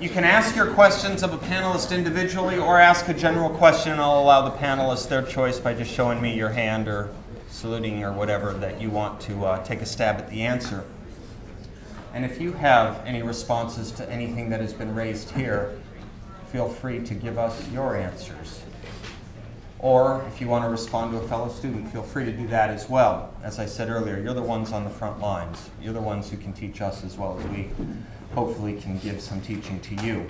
You can ask your questions of a panelist individually or ask a general question. I'll allow the panelists their choice by just showing me your hand or saluting or whatever that you want to take a stab at the answer. And if you have any responses to anything that has been raised here, feel free to give us your answers. Or if you want to respond to a fellow student, feel free to do that as well. As I said earlier, you're the ones on the front lines. You're the ones who can teach us as well as we hopefully can give some teaching to you.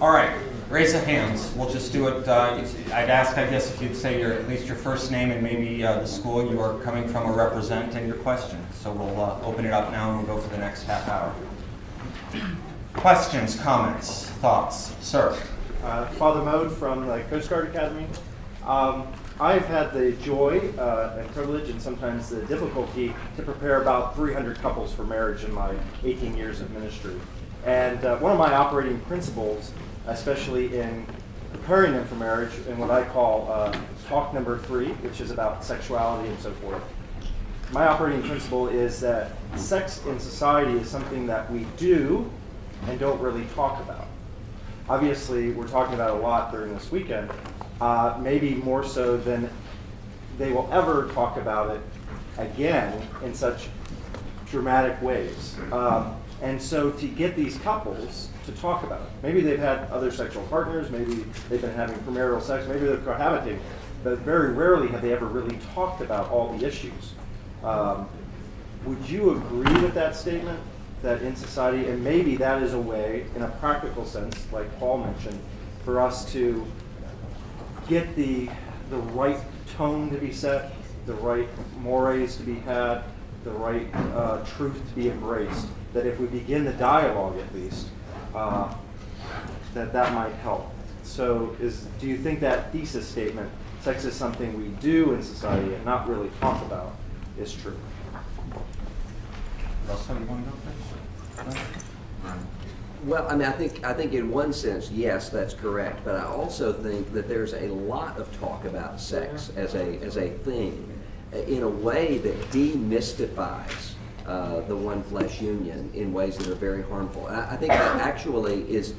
All right, raise of hands. We'll just do it. I'd ask, I guess, if you'd say at least your first name and maybe the school you are coming from or represent and your question. So we'll open it up now and we'll go for the next half hour. Questions, comments, thoughts? Sir. Father Mode from the Coast Guard Academy. I've had the joy and privilege and sometimes the difficulty to prepare about 300 couples for marriage in my 18 years of ministry. And one of my operating principles, especially in preparing them for marriage, in what I call talk number 3, which is about sexuality and so forth, my operating principle is that sex in society is something that we do and don't really talk about. Obviously, we're talking about a lot during this weekend, maybe more so than they will ever talk about it again in such dramatic ways. And so to get these couples to talk about it, maybe they've had other sexual partners, maybe they've been having premarital sex, maybe they're cohabitating, but very rarely have they ever really talked about all the issues. Would you agree with that statement? That in society, and maybe that is a way, in a practical sense, like Paul mentioned, for us to get the right tone to be set, the right mores to be had, the right truth to be embraced, that if we begin the dialogue at least, that might help. So do you think that thesis statement, sex is something we do in society and not really talk about, is true? Russell, you want to go first? Well, I mean, I think in one sense, yes, that's correct. But I also think that there's a lot of talk about sex as a thing, in a way that demystifies the one flesh union in ways that are very harmful. And I think that actually is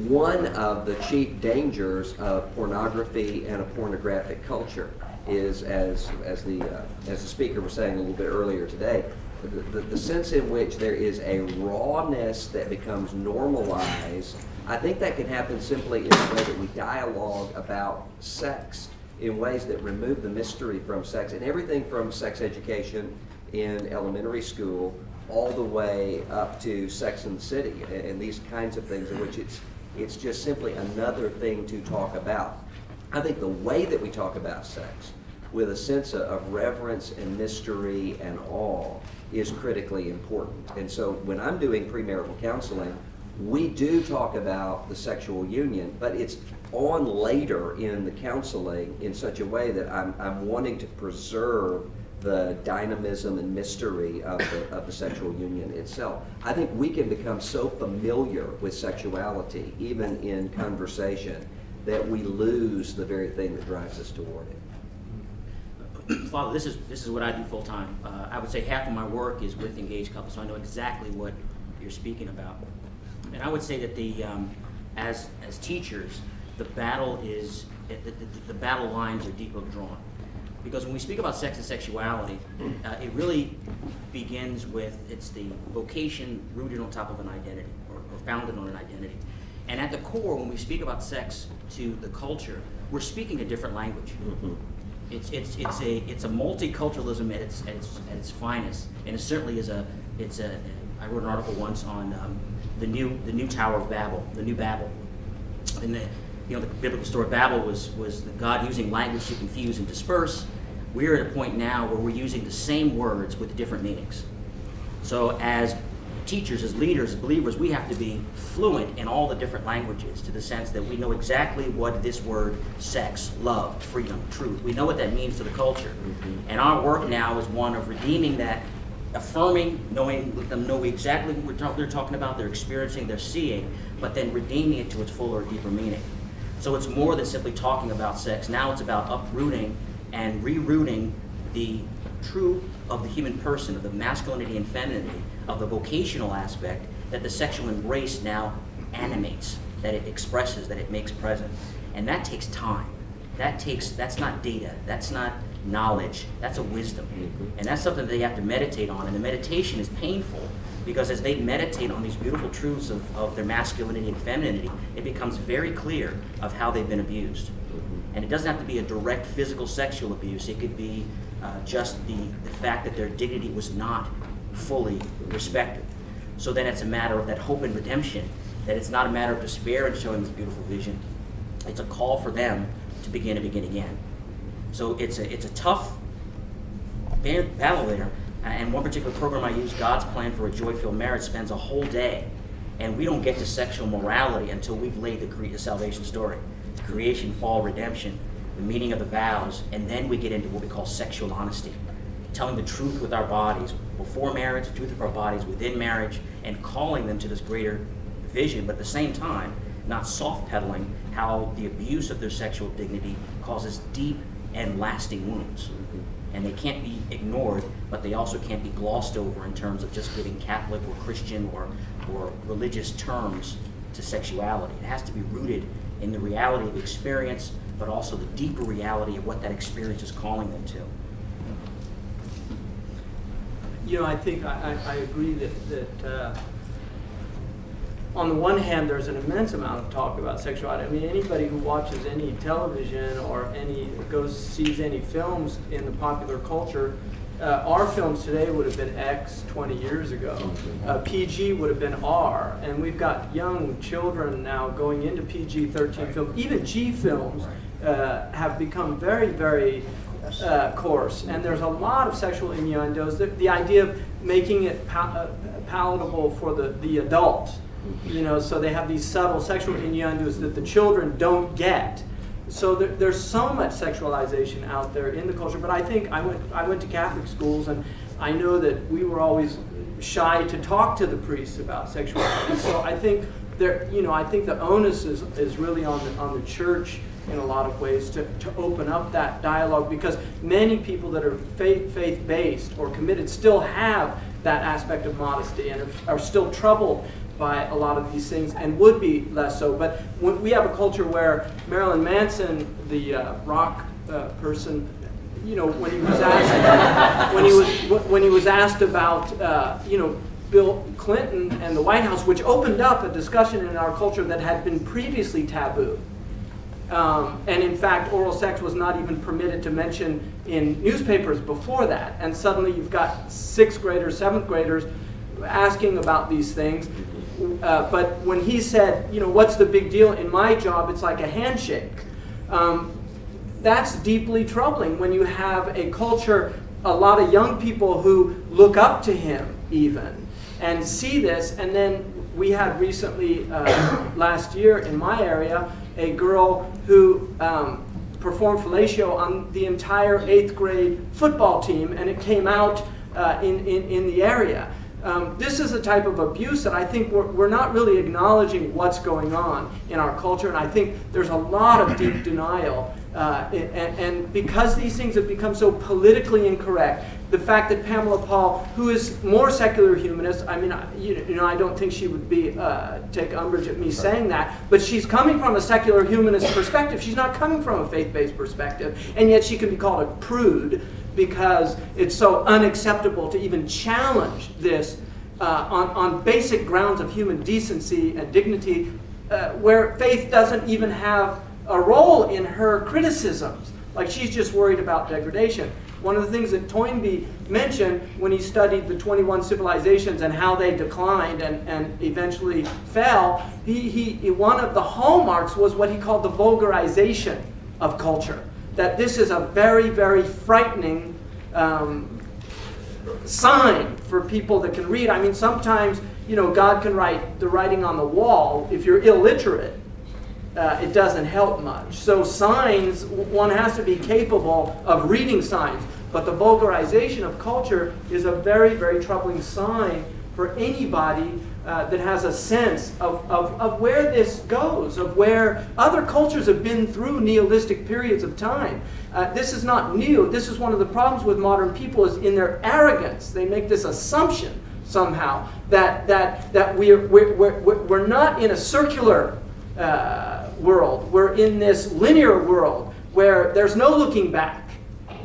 one of the chief dangers of pornography and a pornographic culture. Is as the speaker was saying a little bit earlier today. The sense in which there is a rawness that becomes normalized, I think that can happen simply in the way that we dialogue about sex in ways that remove the mystery from sex, and everything from sex education in elementary school all the way up to Sex and the City and these kinds of things in which it's just simply another thing to talk about. I think the way that we talk about sex with a sense of reverence and mystery and awe is critically important. And so when I'm doing premarital counseling, we do talk about the sexual union, but it's on later in the counseling in such a way that I'm wanting to preserve the dynamism and mystery of the sexual union itself. I think we can become so familiar with sexuality, even in conversation, that we lose the very thing that drives us toward it. Father, this is what I do full time. I would say half of my work is with engaged couples, so I know exactly what you're speaking about. And I would say that as teachers, the battle lines are deeply drawn, because when we speak about sex and sexuality, it really begins with it's the vocation rooted on top of an identity or founded on an identity. And at the core, when we speak about sex to the culture, we're speaking a different language. Mm-hmm. It's a multiculturalism at its finest, and it certainly is I wrote an article once on the new Tower of Babel, the new Babel, and the biblical story of Babel was God using language to confuse and disperse. We're at a point now where we're using the same words with different meanings. So as teachers, as leaders, as believers, we have to be fluent in all the different languages, to the sense that we know exactly what this word sex, love, freedom, truth, we know what that means to the culture. Mm-hmm. And our work now is one of redeeming that, affirming, let them know exactly what they're talking about, they're experiencing, they're seeing, but then redeeming it to its fuller, deeper meaning. So it's more than simply talking about sex. Now it's about uprooting and rerooting the truth of the human person, of the masculinity and femininity, of the vocational aspect, that the sexual embrace now animates, that it expresses, that it makes present. And that takes time. That's not data, that's not knowledge, that's a wisdom. And that's something they have to meditate on, and the meditation is painful, because as they meditate on these beautiful truths of their masculinity and femininity, it becomes very clear of how they've been abused. And it doesn't have to be a direct physical sexual abuse, it could be just the fact that their dignity was not fully respected. So then it's a matter of that hope and redemption, that it's not a matter of despair in showing this beautiful vision, it's a call for them to begin again. So it's a tough battle there. And one particular program I use, God's Plan for a Joy-Filled Marriage, spends a whole day, and we don't get to sexual morality until we've laid the salvation story. Creation, fall, redemption, the meaning of the vows, and then we get into what we call sexual honesty. Telling the truth with our bodies before marriage, the truth of our bodies within marriage, and calling them to this greater vision, but at the same time, not soft-pedaling how the abuse of their sexual dignity causes deep and lasting wounds. And they can't be ignored, but they also can't be glossed over in terms of just giving Catholic or Christian or religious terms to sexuality. It has to be rooted in the reality of experience, but also the deeper reality of what that experience is calling them to. You know, I think I agree that on the one hand, there's an immense amount of talk about sexuality. I mean, anybody who watches any television or sees any films in the popular culture, our films today would have been X 20 years ago. PG would have been R, and we've got young children now going into PG-13 films. Even G films have become very, very coarse, and there's a lot of sexual innuendos. The idea of making it palatable for the adult. You know, so they have these subtle sexual innuendos that the children don't get. So there's so much sexualization out there in the culture. But I think I went to Catholic schools, and I know that we were always shy to talk to the priests about sexuality. So I think I think the onus is really on the church in a lot of ways to open up that dialogue, because many people that are faith-based or committed still have that aspect of modesty and are still troubled by a lot of these things, and would be less so. But we have a culture where Marilyn Manson, the rock person, you know, when he was asked about Bill Clinton and the White House, which opened up a discussion in our culture that had been previously taboo. And in fact, oral sex was not even permitted to mention in newspapers before that. And suddenly you've got 6th graders, 7th graders asking about these things. But when he said, you know, what's the big deal? In my job, it's like a handshake. That's deeply troubling when you have a culture, a lot of young people who look up to him even, and see this. And then we had recently, last year in my area, a girl who performed fellatio on the entire 8th grade football team, and it came out in the area. This is a type of abuse that I think we're not really acknowledging what's going on in our culture, and I think there's a lot of deep denial. And because these things have become so politically incorrect, the fact that Pamela Paul, who is more secular humanist, I mean, I don't think she would take umbrage at me saying that, but she's coming from a secular humanist perspective. She's not coming from a faith-based perspective, and yet she can be called a prude because it's so unacceptable to even challenge this on basic grounds of human decency and dignity, where faith doesn't even have a role in her criticisms. Like, she's just worried about degradation. One of the things that Toynbee mentioned when he studied the 21 civilizations and how they declined and eventually fell, one of the hallmarks was what he called the vulgarization of culture. That this is a very, very frightening sign for people that can read. I mean, sometimes, God can write the writing on the wall. If you're illiterate, it doesn't help much. So signs, one has to be capable of reading signs. But the vulgarization of culture is a very, very troubling sign for anybody that has a sense of where this goes, of where other cultures have been through nihilistic periods of time. This is not new. This is one of the problems with modern people, is in their arrogance. They make this assumption somehow. That we're not in a circular world. We're in this linear world where there's no looking back.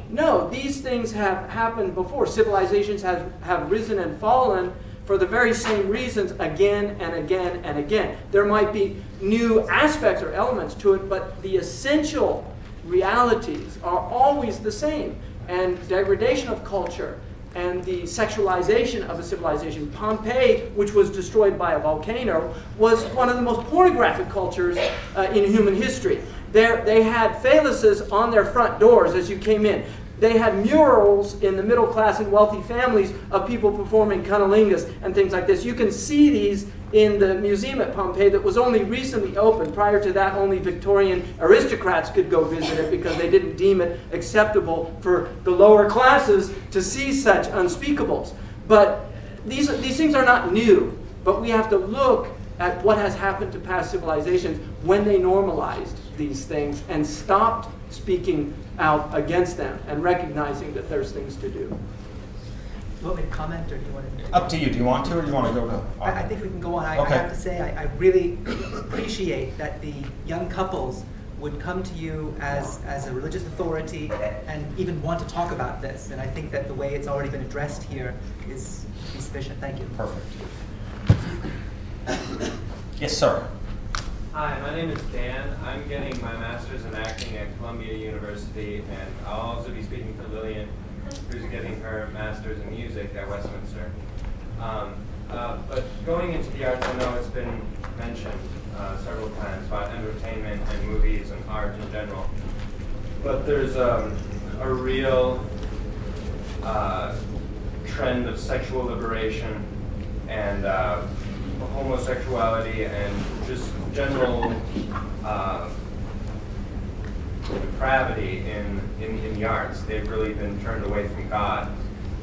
No, these things have happened before. Civilizations have risen and fallen for the very same reasons again and again and again. There might be new aspects or elements to it, but the essential realities are always the same. And degradation of culture and the sexualization of a civilization. Pompeii, which was destroyed by a volcano, was one of the most pornographic cultures in human history. They had phalluses on their front doors as you came in. They had murals in the middle class and wealthy families of people performing cunnilingus and things like this. You can see these in the museum at Pompeii that was only recently opened. Prior to that, only Victorian aristocrats could go visit it because they didn't deem it acceptable for the lower classes to see such unspeakables. But these things are not new, but we have to look at what has happened to past civilizations when they normalized these things and stopped speaking out against them and recognizing that there's things to do. Do you want me to comment, or do you want to? Up to you. Do you want to, or do you want to go on? I think we can go on. I Okay. have to say, I really appreciate that the young couples would come to you as a religious authority and even want to talk about this. And I think that the way it's already been addressed here is sufficient. Thank you. Perfect. Yes, sir. Hi, my name is Dan. I'm getting my master's in acting at Columbia University, and I'll also be speaking for Lillian, who's getting her master's in music at Westminster. But going into the arts, I know it's been mentioned several times about entertainment and movies and art in general. But there's a real trend of sexual liberation and homosexuality and just general depravity in the arts. They've really been turned away from God,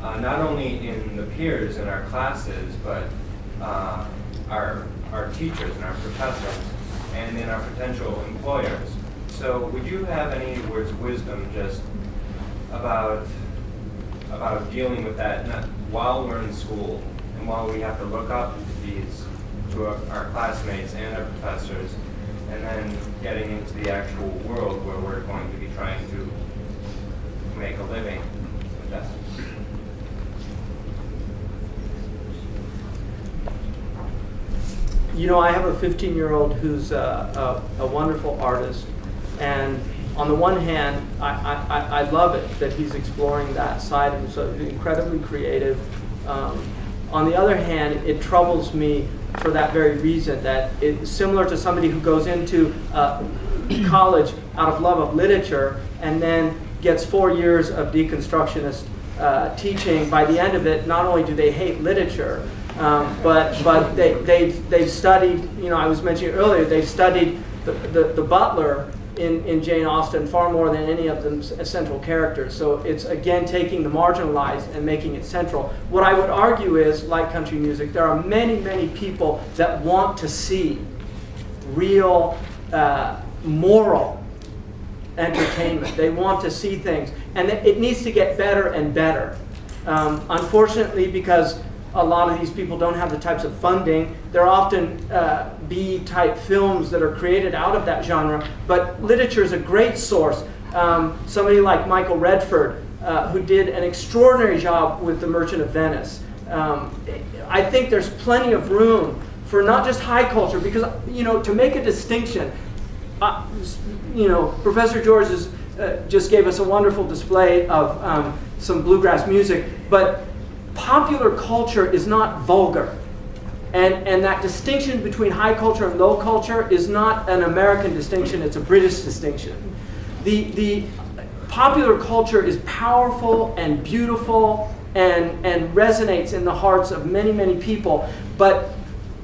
not only in the peers in our classes, but our teachers and our professors, and in our potential employers. So would you have any words of wisdom just about dealing with that while we're in school and while we have to look up to our classmates and our professors, and then getting into the actual world where we're going to be trying to make a living with that? You know, I have a 15-year-old who's a wonderful artist, and on the one hand, I love it that he's exploring that side and so incredibly creative. On the other hand, it troubles me for that very reason, that it's similar to somebody who goes into college out of love of literature and then gets 4 years of deconstructionist teaching. By the end of it, not only do they hate literature, but they've studied, you know, I was mentioning earlier, they've studied the butler in Jane Austen far more than any of them central characters. So it's, again, taking the marginalized and making it central. What I would argue is, like country music, there are many, many people that want to see real moral entertainment. They want to see things. And it needs to get better and better. Unfortunately, because a lot of these people don't have the types of funding, they're often B-type films that are created out of that genre. But literature is a great source. Somebody like Michael Redford, who did an extraordinary job with The Merchant of Venice. I think there's plenty of room for not just high culture, because, you know, to make a distinction, you know, Professor George just gave us a wonderful display of some bluegrass music, but popular culture is not vulgar. And that distinction between high culture and low culture is not an American distinction, it's a British distinction. The popular culture is powerful and beautiful and resonates in the hearts of many, many people, but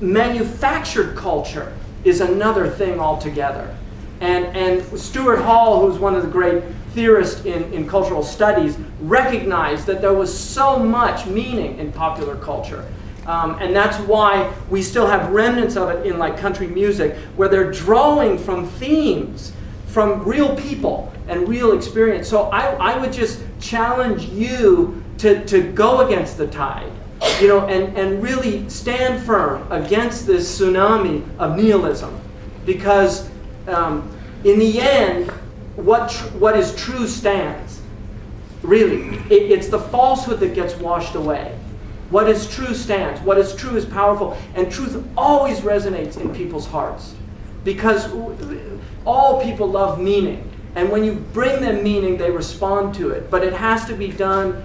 manufactured culture is another thing altogether. And Stuart Hall, who's one of the great theorists in cultural studies, recognized that there was so much meaning in popular culture. And that's why we still have remnants of it in, like, country music, where they're drawing from themes from real people and real experience. So I would just challenge you to go against the tide you know, and really stand firm against this tsunami of nihilism, because in the end, what is true stands. Really, it's the falsehood that gets washed away. What is true stands. What is true is powerful, and truth always resonates in people's hearts, because all people love meaning, and when you bring them meaning, they respond to it. But it has to be done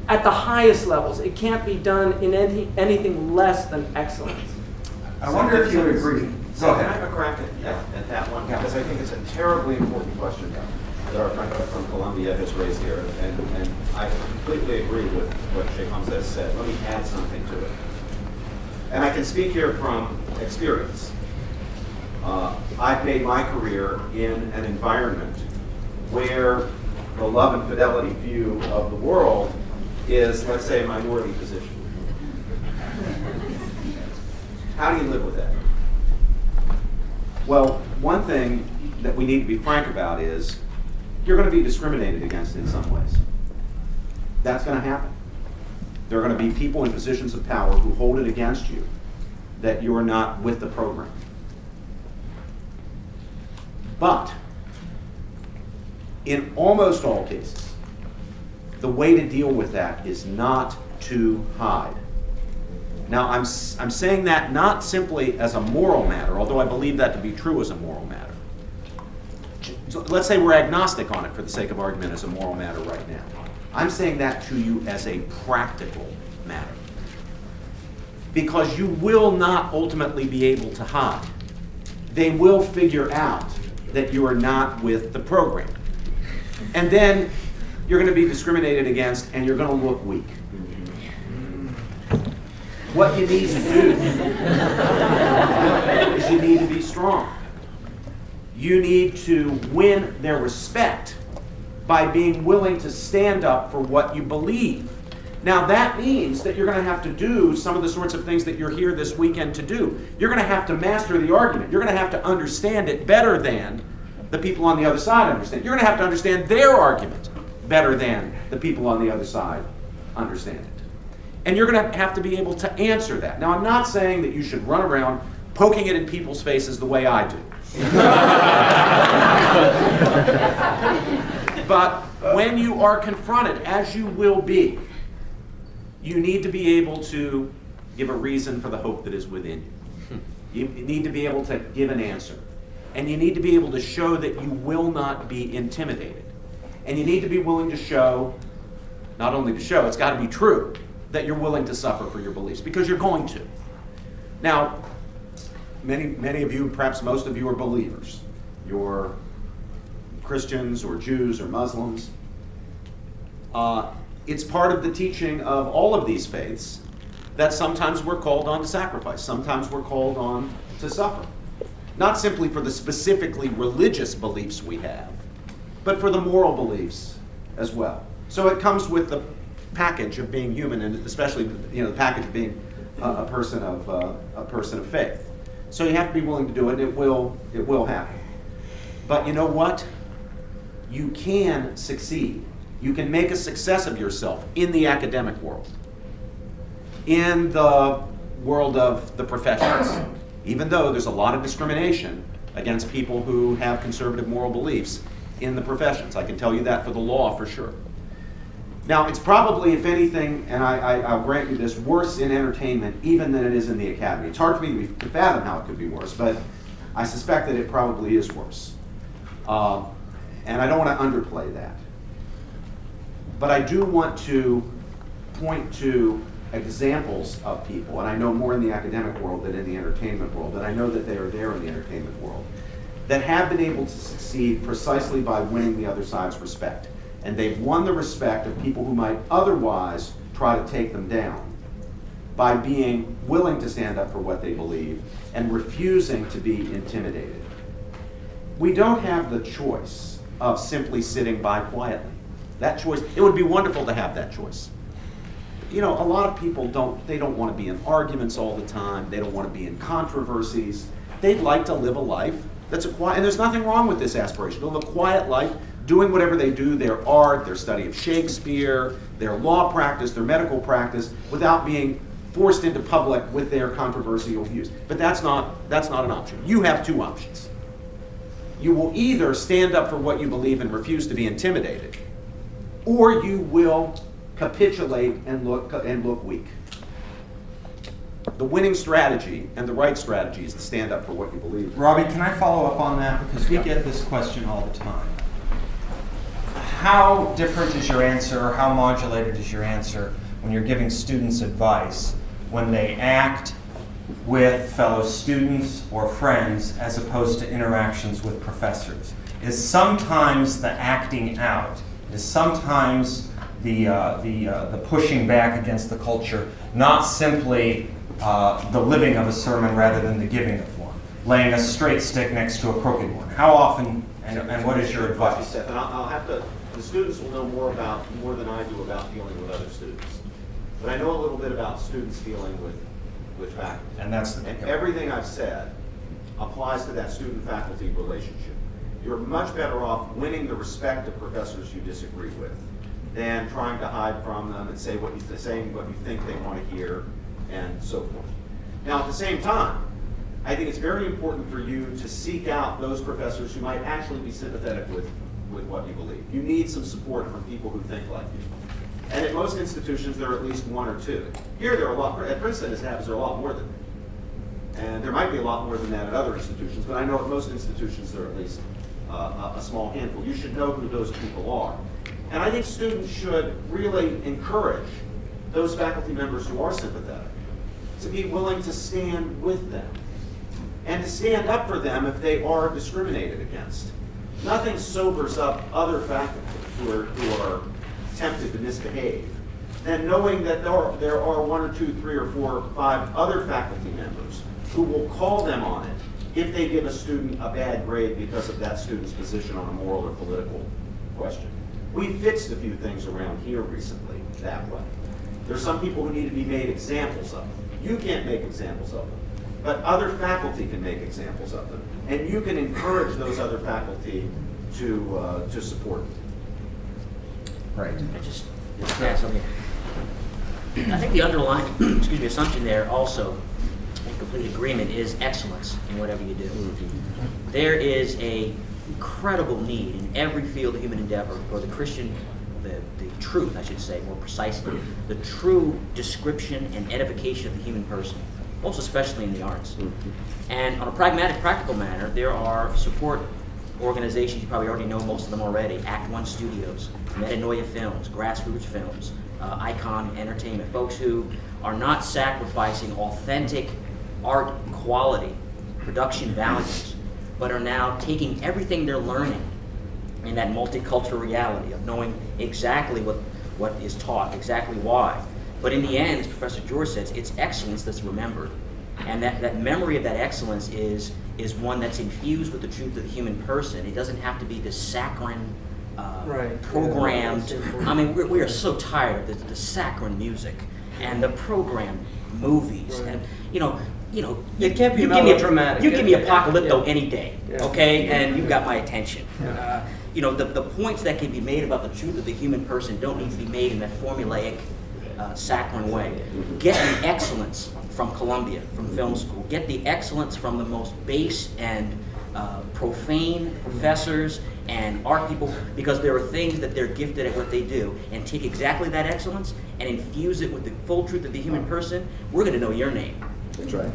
at the highest levels. It can't be done in anything less than excellence. I wonder if you would agree. So can I have a crack at that one? Because I think it's a terribly important question that our friend from Columbia has raised here, and I completely agree with what Sheikh Hamza has said. Let me add something to it. And I can speak here from experience. I've made my career in an environment where the love and fidelity view of the world is, let's say, a minority position. How do you live with that? Well, one thing that we need to be frank about is you're going to be discriminated against in some ways. That's going to happen. There are going to be people in positions of power who hold it against you that you're not with the program. But in almost all cases, the way to deal with that is not to hide. Now, I'm saying that not simply as a moral matter, although I believe that to be true as a moral matter. So let's say we're agnostic on it for the sake of argument as a moral matter right now. I'm saying that to you as a practical matter. Because you will not ultimately be able to hide. They will figure out that you are not with the program. And then you're going to be discriminated against and you're going to look weak. What you need to do is you need to be strong. You need to win their respect by being willing to stand up for what you believe. Now that means that you're going to have to do some of the sorts of things that you're here this weekend to do. You're going to have to master the argument. You're going to have to understand it better than the people on the other side understand. You're going to have to understand their argument better than the people on the other side understand it. And you're going to have to be able to answer that. Now, I'm not saying that you should run around poking it in people's faces the way I do. But when you are confronted, as you will be, you need to be able to give a reason for the hope that is within you. You need to be able to give an answer. And you need to be able to show that you will not be intimidated. And you need to be willing to show, not only to show, it's got to be true, that you're willing to suffer for your beliefs, because you're going to. Now, many of you, perhaps most of you, are believers. You're Christians or Jews or Muslims. It's part of the teaching of all of these faiths that sometimes we're called on to sacrifice. Sometimes we're called on to suffer. Not simply for the specifically religious beliefs we have, but for the moral beliefs as well. So it comes with the package of being human, and especially the package of being a person of faith. So you have to be willing to do it. It will happen. But you know what? You can succeed. You can make a success of yourself in the academic world, in the world of the professions, even though there's a lot of discrimination against people who have conservative moral beliefs in the professions. I can tell you that for the law for sure. Now, it's probably, if anything, and I'll grant you this, worse in entertainment even than it is in the academy. It's hard for me to fathom how it could be worse, but I suspect that it probably is worse. And I don't want to underplay that. But I do want to point to examples of people, and I know more in the academic world than in the entertainment world, but I know that they are there in the entertainment world, that have been able to succeed precisely by winning the other side's respect. And they've won the respect of people who might otherwise try to take them down by being willing to stand up for what they believe and refusing to be intimidated. We don't have the choice of simply sitting by quietly. That choice, it would be wonderful to have that choice. You know, a lot of people don't want to be in arguments all the time. They don't want to be in controversies. They'd like to live a life that's a quiet, and there's nothing wrong with this aspiration, to live a quiet life, doing whatever they do, their art, their study of Shakespeare, their law practice, their medical practice, without being forced into public with their controversial views. But that's not an option. You have two options. You will either stand up for what you believe and refuse to be intimidated, or you will capitulate and look weak. The winning strategy and the right strategy is to stand up for what you believe. Robbie, can I follow up on that? Because we get this question all the time. How different is your answer, or how modulated is your answer when you're giving students advice when they act with fellow students or friends as opposed to interactions with professors? Is sometimes the acting out, is sometimes the pushing back against the culture not simply the living of a sermon rather than the giving of one, laying a straight stick next to a crooked one? How often, and what is your advice? Seth, and I'll have to, the students will know more than I do about dealing with other students. But I know a little bit about students dealing with faculty. And everything I've said applies to that student-faculty relationship. You're much better off winning the respect of professors you disagree with than trying to hide from them and saying what you think they want to hear and so forth. Now, at the same time, I think it's very important for you to seek out those professors who might actually be sympathetic with what you believe. You need some support from people who think like you. And at most institutions, there are at least one or two. Here, there are a lot. At Princeton, as happens, there are a lot more than that. And there might be a lot more than that at other institutions, but I know at most institutions, there are at least a small handful. You should know who those people are. And I think students should really encourage those faculty members who are sympathetic to be willing to stand with them and to stand up for them if they are discriminated against. Nothing sobers up other faculty who are tempted to misbehave than knowing that there are 1 or 2, 3 or 4 or 5 other faculty members who will call them on it if they give a student a bad grade because of that student's position on a moral or political question. We fixed a few things around here recently that way. There's some people who need to be made examples of. You can't make examples of them, but other faculty can make examples of them, and you can encourage those other faculty to support them. Right. I just add something. I think the underlying assumption there also, in complete agreement, is excellence in whatever you do. Mm-hmm. There is an incredible need in every field of human endeavor for the Christian, the truth, I should say, more precisely, the true description and edification of the human person, most especially in the arts. Mm-hmm. And on a pragmatic, practical manner, there are support organizations, you probably already know most of them already: Act One Studios, Metanoia Films, Grassroots Films, Icon Entertainment, folks who are not sacrificing authentic art quality, production values, but are now taking everything they're learning in that multicultural reality of knowing exactly what is taught, exactly why. But in the end, as Professor George says, it's excellence that's remembered. And that memory of that excellence is one that's infused with the truth of the human person. It doesn't have to be this saccharine, programmed. I mean, we are so tired of the saccharine music and the programmed movies. Right. And it can't be melodramatic. You give me Apocalypto any day, okay? And you've got my attention. Yeah. The points that can be made about the truth of the human person don't need to be made in that formulaic, saccharine way. Get the excellence from Columbia, from film school. Get the excellence from the most base and profane professors and art people, because there are things that they're gifted at what they do, and take exactly that excellence and infuse it with the full truth of the human person. We're going to know your name. That's right.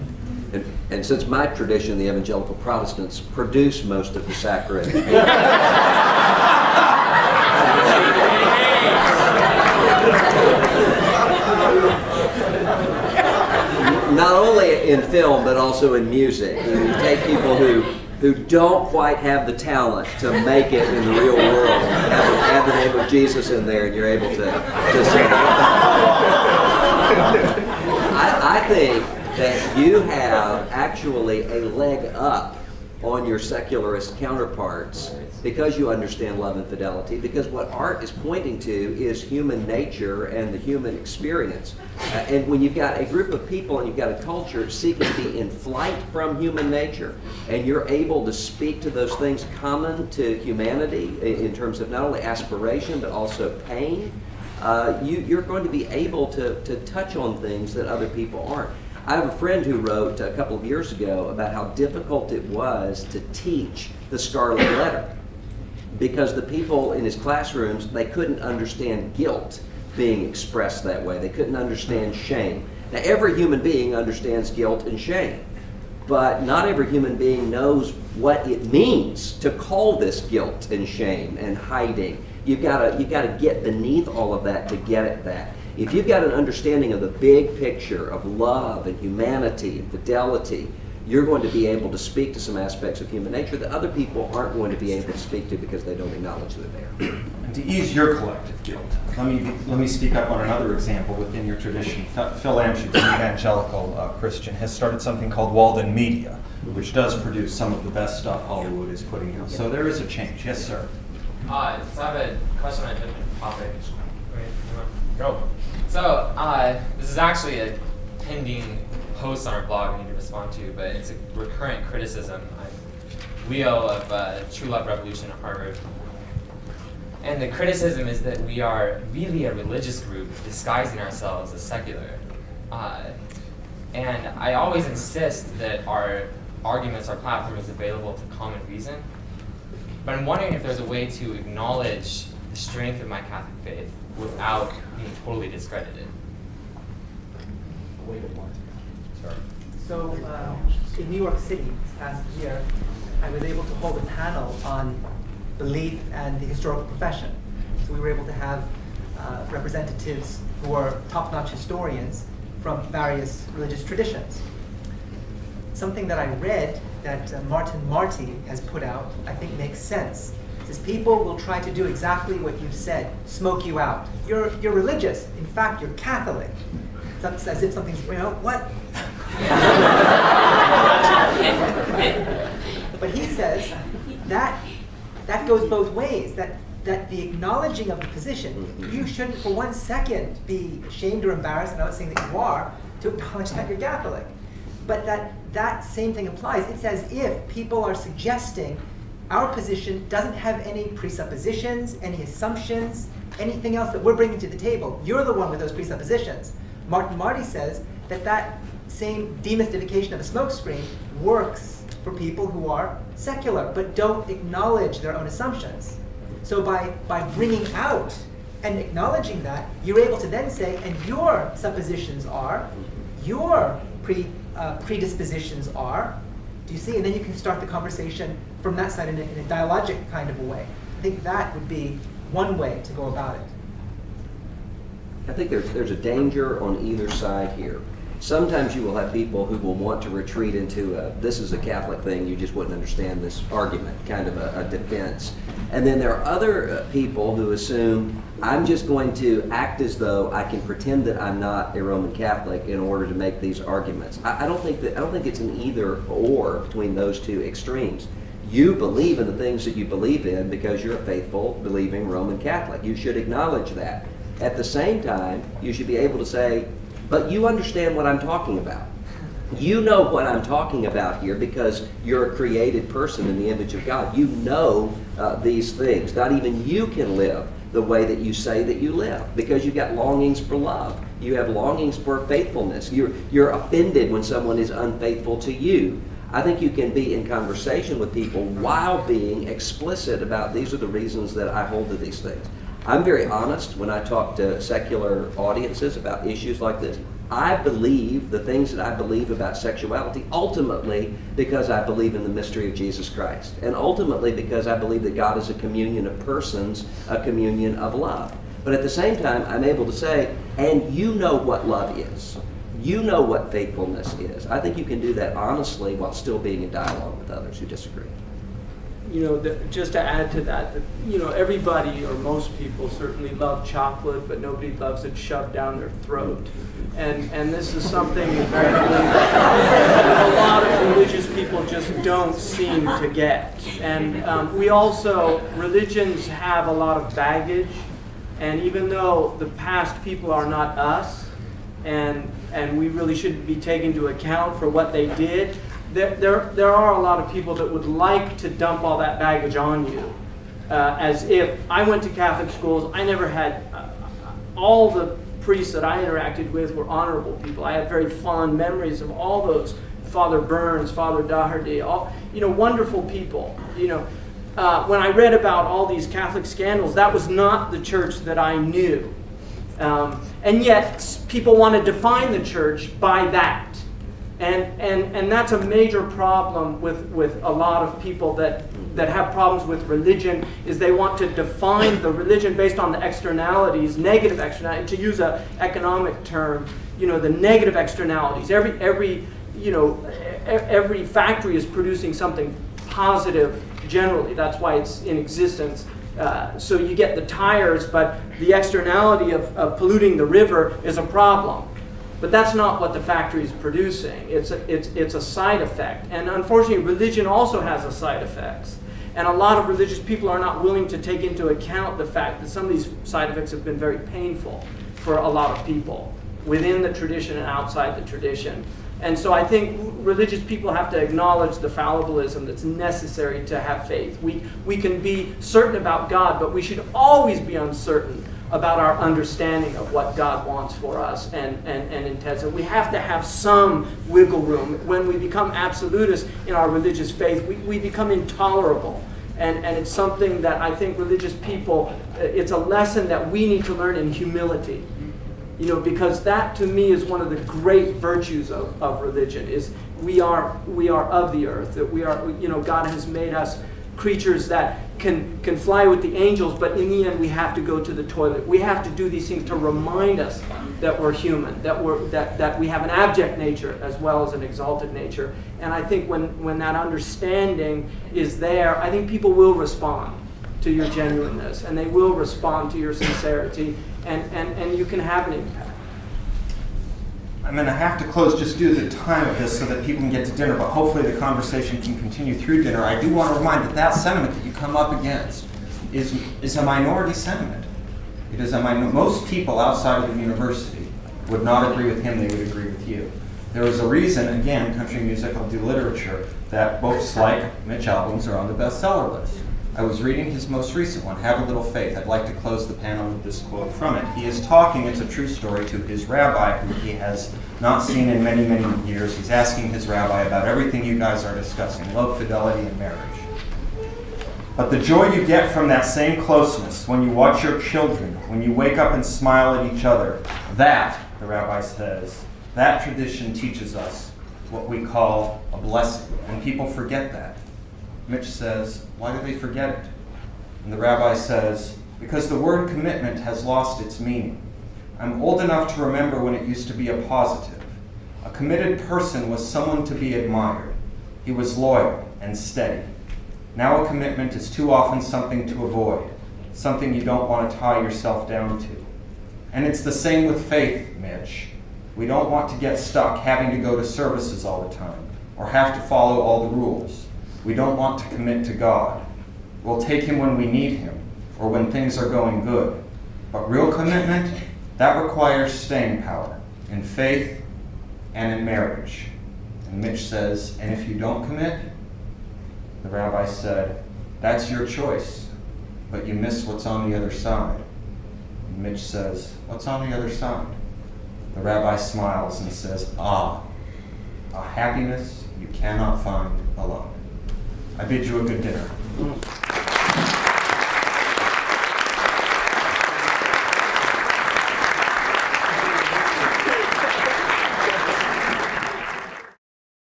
And since my tradition, the evangelical Protestants produce most of the saccharine. Not only in film, but also in music. You take people who don't quite have the talent to make it in the real world, add the name of Jesus in there, and you're able to sing. I think that you have actually a leg up on your secularist counterparts because you understand love and fidelity, because what art is pointing to is human nature and the human experience. And when you've got a group of people and you've got a culture seeking to be in flight from human nature, and you're able to speak to those things common to humanity in terms of not only aspiration but also pain, you're going to be able to touch on things that other people aren't. I have a friend who wrote a couple of years ago about how difficult it was to teach the Scarlet Letter because the people in his classrooms, they couldn't understand guilt being expressed that way. They couldn't understand shame. Now, every human being understands guilt and shame, but not every human being knows what it means to call this guilt and shame and hiding. You've got to get beneath all of that to get at that. If you've got an understanding of the big picture of love and humanity and fidelity, you're going to be able to speak to some aspects of human nature that other people aren't going to be able to speak to because they don't acknowledge they're there. And to ease your collective guilt, let me speak up on another example within your tradition. Phil Amsher, an evangelical Christian, has started something called Walden Media, which does produce some of the best stuff Hollywood is putting out. So there is a change. Yes, sir. So I have a question on a different topic. Go. So this is actually a pending post on our blog I need to respond to, but it's a recurrent criticism. I'm Leo of True Love Revolution at Harvard. And the criticism is that we are really a religious group disguising ourselves as secular. And I always insist that our arguments, our platform is available to common reason. But I'm wondering if there's a way to acknowledge the strength of my Catholic faith without being totally discredited. So in New York City this past year, I was able to hold a panel on belief and the historical profession. So we were able to have representatives who are top-notch historians from various religious traditions. Something that I read that Martin Marty has put out, I think makes sense. It says people will try to do exactly what you've said, smoke you out. You're religious. In fact, you're Catholic. It's as if something's, what? But he says that goes both ways, that the acknowledging of the position, you shouldn't for 1 second be ashamed or embarrassed, and I'm not saying that you are, to acknowledge that you're Catholic. But that same thing applies. It's as if people are suggesting our position doesn't have any presuppositions, any assumptions, anything else that we're bringing to the table. You're the one with those presuppositions. Martin Marty says that same demystification of a smokescreen works for people who are secular, but don't acknowledge their own assumptions. So by bringing out and acknowledging that, you're able to then say, and your suppositions are, your predispositions are, do you see? And then you can start the conversation from that side in a dialogic kind of a way. I think that would be one way to go about it. I think there's a danger on either side here. Sometimes you will have people who will want to retreat into this is a Catholic thing, you just wouldn't understand this argument, kind of a defense. And then there are other people who assume, I'm just going to act as though I can pretend that I'm not a Roman Catholic in order to make these arguments. I don't think it's an either or between those two extremes. You believe in the things that you believe in because you're a faithful, believing Roman Catholic. You should acknowledge that. At the same time, you should be able to say, but you understand what I'm talking about. You know what I'm talking about here because you're a created person in the image of God. You know these things. Not even you can live the way that you say that you live because you've got longings for love. You have longings for faithfulness. You're offended when someone is unfaithful to you. I think you can be in conversation with people while being explicit about these are the reasons that I hold to these things. I'm very honest when I talk to secular audiences about issues like this. I believe the things that I believe about sexuality ultimately because I believe in the mystery of Jesus Christ, and ultimately because I believe that God is a communion of persons, a communion of love. But at the same time, I'm able to say, and you know what love is. You know what faithfulness is. I think you can do that honestly while still being in dialogue with others who disagree. just to add to that, everybody or most people certainly love chocolate, but nobody loves it shoved down their throat. And this is something invariably that a lot of religious people just don't seem to get. And religions have a lot of baggage, and even though the past people are not us, and we really shouldn't be taken into account for what they did, there are a lot of people that would like to dump all that baggage on you. As if I went to Catholic schools, I never had, all the priests that I interacted with were honorable people. I have very fond memories of all those, Father Burns, Father Daugherty, all, wonderful people. When I read about all these Catholic scandals, that was not the church that I knew. And yet, people want to define the church by that. And that's a major problem with a lot of people that have problems with religion, is they want to define the religion based on the externalities, negative externalities. To use an economic term, the negative externalities. Every factory is producing something positive generally. That's why it's in existence. So you get the tires, but the externality of polluting the river is a problem. But that's not what the factory is producing. It's a side effect. And unfortunately, religion also has a side effects. And a lot of religious people are not willing to take into account the fact that some of these side effects have been very painful for a lot of people within the tradition and outside the tradition. And so I think religious people have to acknowledge the fallibilism that's necessary to have faith. We can be certain about God, but we should always be uncertain about our understanding of what God wants for us and intends. And we have to have some wiggle room. When we become absolutists in our religious faith, we become intolerable. And it's something that I think religious people, it's a lesson that we need to learn in humility. Because that to me is one of the great virtues of religion, is we are of the earth, that we are, God has made us creatures that can fly with the angels, but in the end we have to go to the toilet. We have to do these things to remind us that we're human, that we have an abject nature as well as an exalted nature. And I think when that understanding is there, I think people will respond to your genuineness, and they will respond to your sincerity, and you can have an impact. I'm going to have to close just due to the time of this so that people can get to dinner, but hopefully the conversation can continue through dinner. I do want to remind that sentiment that you come up against is a minority sentiment. It is most people outside of the university would not agree with him, they would agree with you. There is a reason, again, country music will do literature, that books like Mitch Albom's are on the bestseller list. I was reading his most recent one, Have a Little Faith. I'd like to close the panel with this quote from it. He is talking, it's a true story, to his rabbi, who he has not seen in many, many years. He's asking his rabbi about everything you guys are discussing, love, fidelity, and marriage. But the joy you get from that same closeness, when you watch your children, when you wake up and smile at each other, that, the rabbi says, that tradition teaches us what we call a blessing. And people forget that. Mitch says, why do they forget it? And the rabbi says, because the word commitment has lost its meaning. I'm old enough to remember when it used to be a positive. A committed person was someone to be admired. He was loyal and steady. Now a commitment is too often something to avoid, something you don't want to tie yourself down to. And it's the same with faith, Mitch. We don't want to get stuck having to go to services all the time, or have to follow all the rules. We don't want to commit to God. We'll take him when we need him, or when things are going good. But real commitment, that requires staying power in faith and in marriage. And Mitch says, and if you don't commit, the rabbi said, that's your choice, but you miss what's on the other side. And Mitch says, what's on the other side? The rabbi smiles and says, a happiness you cannot find alone. I bid you a good dinner.